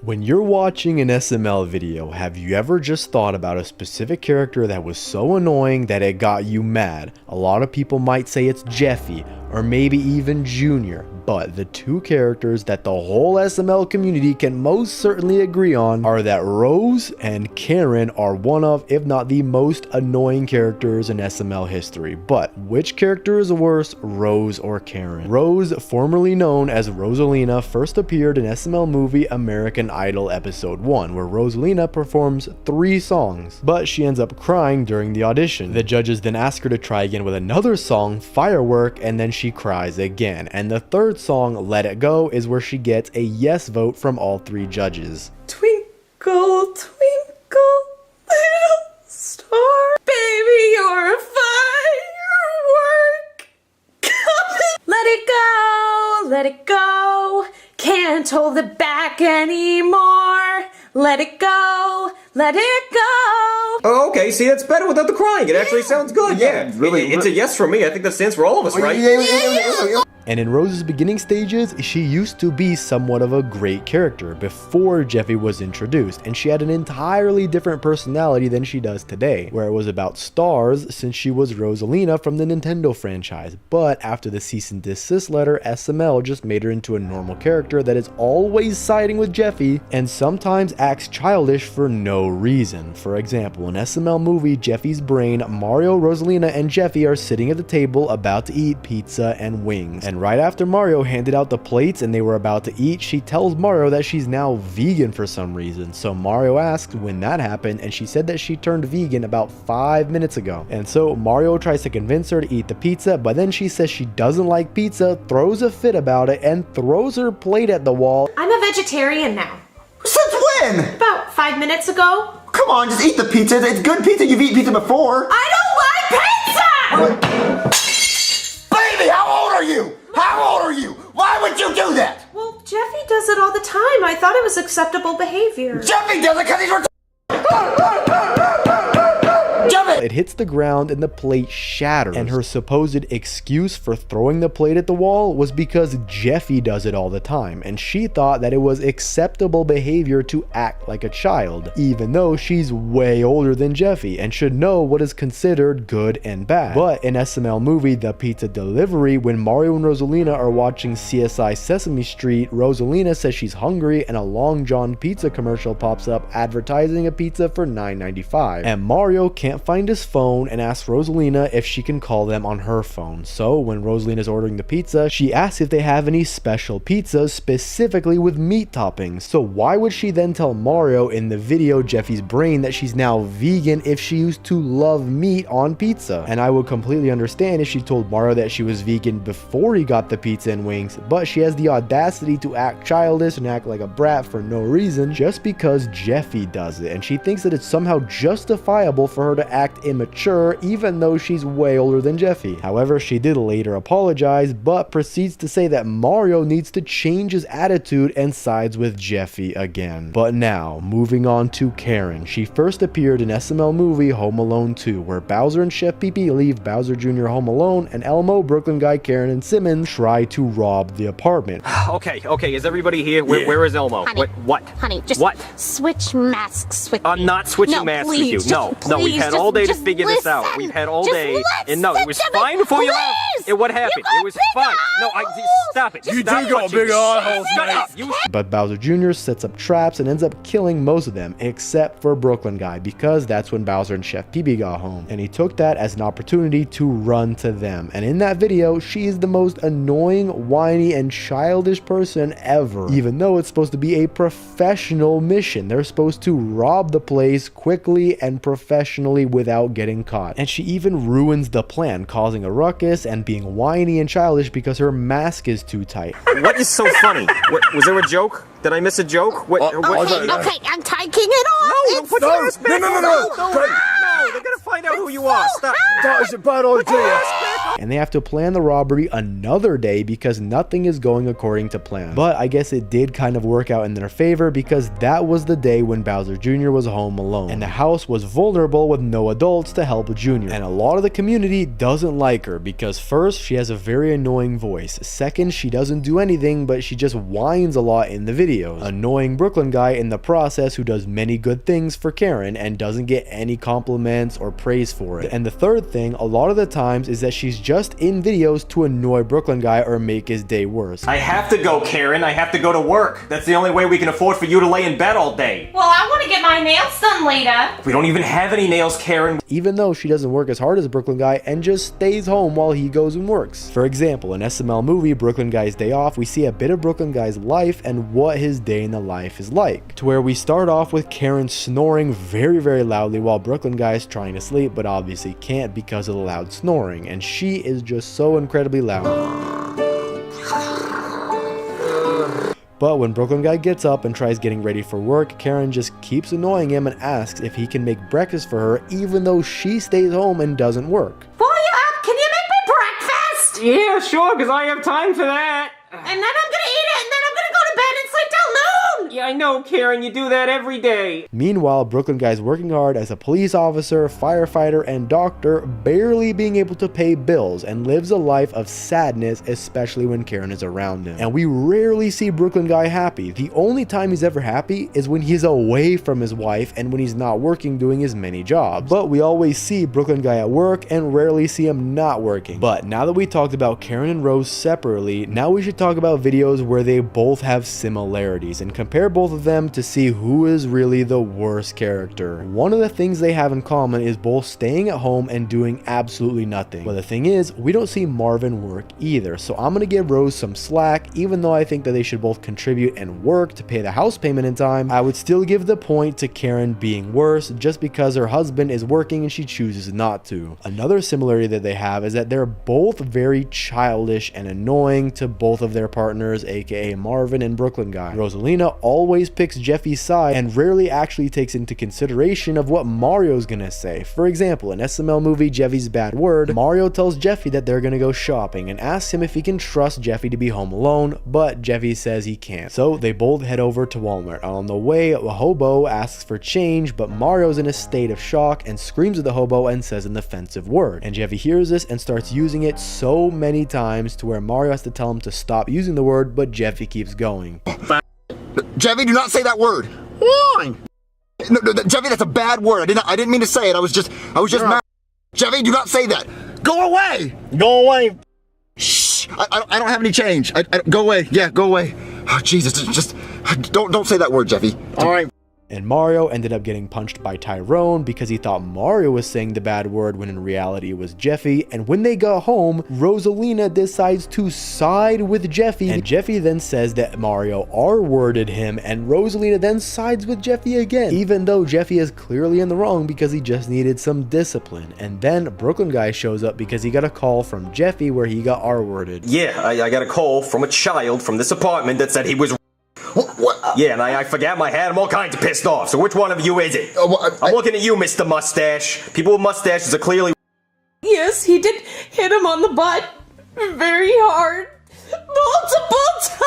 When you're watching an SML video, have you ever just thought about a specific character that was so annoying that it got you mad? A lot of people might say it's Jeffy, or maybe even Junior, but the two characters that the whole SML community can most certainly agree on are that Rose and Karen are one of, if not the most annoying characters in SML history. But which character is worse, Rose or Karen? Rose, formerly known as Rosalina, first appeared in SML movie American Idol episode 1, where Rosalina performs 3 songs, but she ends up crying during the audition. The judges then ask her to try again with another song, Firework, and then she cries again. And the third song, Let It Go, is where she gets a yes vote from all 3 judges. Twinkle, twinkle, little star, baby, you're a firework. Let it go, can't hold it back anymore. Let it go, let it go. Oh, okay, see, that's better without the crying. It actually sounds good. Yeah, really, it's a yes for me. I think that stands for all of us, right? And in Rose's beginning stages, she used to be somewhat of a great character before Jeffy was introduced, and she had an entirely different personality than she does today, where it was about stars since she was Rosalina from the Nintendo franchise. But after the cease and desist letter, SML just made her into a normal character that is always siding with Jeffy and sometimes acts childish for no reason. For example, in SML movie Jeffy's Brain, Mario, Rosalina, and Jeffy are sitting at the table about to eat pizza and wings. And right after Mario handed out the plates and they were about to eat, she tells Mario that she's now vegan for some reason. So Mario asks when that happened, and she said that she turned vegan about 5 minutes ago. And so Mario tries to convince her to eat the pizza, but then she says she doesn't like pizza, throws a fit about it, and throws her plate at the wall. I'm a vegetarian now. Since when? About 5 minutes ago. Come on, just eat the pizza. It's good pizza. You've eaten pizza before. I don't like pizza! Baby, how old are you? How old are you? Why would you do that? Well, Jeffy does it all the time. I thought it was acceptable behavior. Jeffy does it because he's It hits the ground and the plate shatters, and her supposed excuse for throwing the plate at the wall was because Jeffy does it all the time, and she thought that it was acceptable behavior to act like a child, even though she's way older than Jeffy and should know what is considered good and bad. But in SML movie The Pizza Delivery, when Mario and Rosalina are watching CSI Sesame Street, Rosalina says she's hungry and a Long John pizza commercial pops up advertising a pizza for $9.95, and Mario can't find his phone and asks Rosalina if she can call them on her phone. So when Rosalina's ordering the pizza, she asks if they have any special pizzas specifically with meat toppings. So why would she then tell Mario in the video Jeffy's Brain that she's now vegan if she used to love meat on pizza? And I would completely understand if she told Mario that she was vegan before he got the pizza and wings, but she has the audacity to act childish and act like a brat for no reason just because Jeffy does it, and she thinks that it's somehow justifiable for her to act immature even though she's way older than Jeffy. However, she did later apologize, but proceeds to say that Mario needs to change his attitude and sides with Jeffy again. But now, moving on to Karen. She first appeared in SML movie Home Alone 2, where Bowser and Chef Pee-Pee leave Bowser Jr. home alone, and Elmo, Brooklyn Guy, Karen, and Simmons try to rob the apartment. Okay, is everybody here? Where is Elmo? Honey, What? Honey, just What? switch masks with me. I'm not switching masks with you. No, we've had all day to figure this out. listen. We've had all Just day. And no, it was listen to me, fine before you left. please. What happened? You got It was big fine. No, stop it. You Stop do got touching big me. eye-holes, Shut mate. up. You But Bowser Jr. sets up traps and ends up killing most of them, except for Brooklyn Guy, because that's when Bowser and Chef Pee-Pee got home. And he took that as an opportunity to run to them. And in that video, she is the most annoying, whiny, and childish person ever. Even though it's supposed to be a professional mission. They're supposed to rob the place quickly and professionally without getting caught. And she even ruins the plan, causing a ruckus and being whiny and childish because her mask is too tight. What is so funny? Was there a joke? Did I miss a joke? Okay, I'm taking it off. No, put your mask back on. No. No, they're gonna find out who you are. Stop. That is a bad idea. Mask back and they have to plan the robbery another day because nothing is going according to plan. But I guess it did kind of work out in their favor because that was the day when Bowser Jr. was home alone and the house was vulnerable with no adults to help Jr. And a lot of the community doesn't like her because first, she has a very annoying voice. Second, she doesn't do anything, but she just whines a lot in the videos. Annoying Brooklyn guy in the process who does many good things for Karen and doesn't get any compliments or praise for it. And the third thing, a lot of the times, is that she's just in videos to annoy Brooklyn guy or make his day worse. I have to go, Karen. I have to go to work. That's the only way we can afford for you to lay in bed all day. Well, I want to get my nails done later. We don't even have any nails, Karen. Even though she doesn't work as hard as Brooklyn guy and just stays home while he goes and works. For example, in SML movie Brooklyn Guy's Day Off, we see a bit of Brooklyn Guy's life and what his day in the life is like. To where we start off with Karen snoring very, very loudly while Brooklyn Guy is trying to sleep, but obviously can't because of the loud snoring, and she is just so incredibly loud. But when Brooklyn Guy gets up and tries getting ready for work, Karen just keeps annoying him and asks if he can make breakfast for her even though she stays home and doesn't work. Pull you up, can you make me breakfast? Yeah, sure, because I have time for that. And then I'm gonna eat it, and then I'm gonna go to bed and sleep till noon! Yeah, I know, Karen. You do that every day. Meanwhile, Brooklyn Guy's working hard as a police officer, firefighter, and doctor, barely being able to pay bills, and lives a life of sadness, especially when Karen is around him. And we rarely see Brooklyn Guy happy. The only time he's ever happy is when he's away from his wife and when he's not working doing his many jobs. But we always see Brooklyn Guy at work and rarely see him not working. But now that we talked about Karen and Rose separately, now we should talk about videos where they both have similarities and compare both of them to see who is really the worst character. One of the things they have in common is both staying at home and doing absolutely nothing. But the thing is, we don't see Marvin work either, so I'm gonna give Rose some slack. Even though I think that they should both contribute and work to pay the house payment in time, I would still give the point to Karen being worse just because her husband is working and she chooses not to. Another similarity that they have is that they're both very childish and annoying to both of their partners, aka Marvin and Brooklyn Guy. Rosalina always picks Jeffy's side and rarely actually takes into consideration of what Mario's gonna say. For example, in SML movie Jeffy's Bad Word, Mario tells Jeffy that they're gonna go shopping and asks him if he can trust Jeffy to be home alone, but Jeffy says he can't. So they both head over to Walmart. On the way, a hobo asks for change, but Mario's in a state of shock and screams at the hobo and says an offensive word. And Jeffy hears this and starts using it so many times to where Mario has to tell him to stop using the word, but Jeffy keeps going. Jeffy, do not say that word. Why? No, Jeffy, that's a bad word. I didn't mean to say it. I was just mad. Jeffy, do not say that. Go away. Go away. Shh. I don't have any change. Go away. Yeah, go away. Oh, Jesus, just don't say that word, Jeffy. All right. And Mario ended up getting punched by Tyrone because he thought Mario was saying the bad word when in reality it was Jeffy. And when they got home, Rosalina decides to side with Jeffy. And Jeffy then says that Mario R-worded him, and Rosalina then sides with Jeffy again, even though Jeffy is clearly in the wrong because he just needed some discipline. And then Brooklyn Guy shows up because he got a call from Jeffy where he got R-worded. Yeah, I got a call from a child from this apartment that said he was... What? Yeah, and I forgot my hat. I'm all kinds of pissed off. So which one of you is it? I'm looking at you, Mr. Mustache. People with mustaches are clearly... Yes, he did hit him on the butt very hard. Multiple times!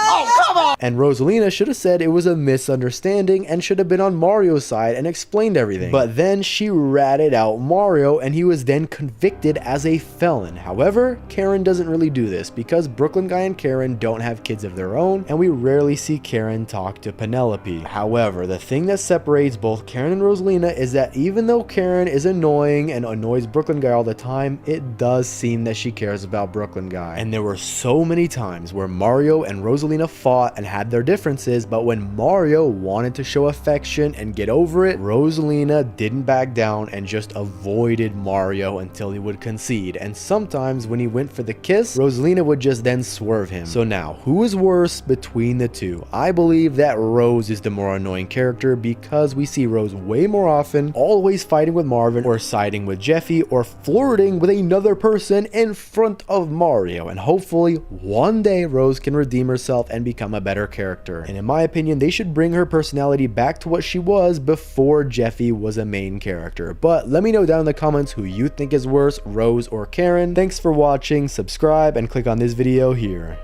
Oh, come on! And Rosalina should have said it was a misunderstanding and should have been on Mario's side and explained everything. But then she ratted out Mario and he was then convicted as a felon. However, Karen doesn't really do this because Brooklyn Guy and Karen don't have kids of their own and we rarely see Karen talk to Penelope. However, the thing that separates both Karen and Rosalina is that even though Karen is annoying and annoys Brooklyn Guy all the time, it does seem that she cares about Brooklyn Guy. And there were so many times where Mario and Rosalina fought and had their differences, but when Mario wanted to show affection and get over it, Rosalina didn't back down and just avoided Mario until he would concede. And sometimes when he went for the kiss, Rosalina would just then swerve him. So now, who is worse between the two? I believe that Rose is the more annoying character because we see Rose way more often, always fighting with Marvin or siding with Jeffy or flirting with another person in front of Mario. And hopefully one day Rose Rose can redeem herself and become a better character. And in my opinion, they should bring her personality back to what she was before Jeffy was a main character. But let me know down in the comments who you think is worse, Rose or Karen. Thanks for watching, subscribe, and click on this video here.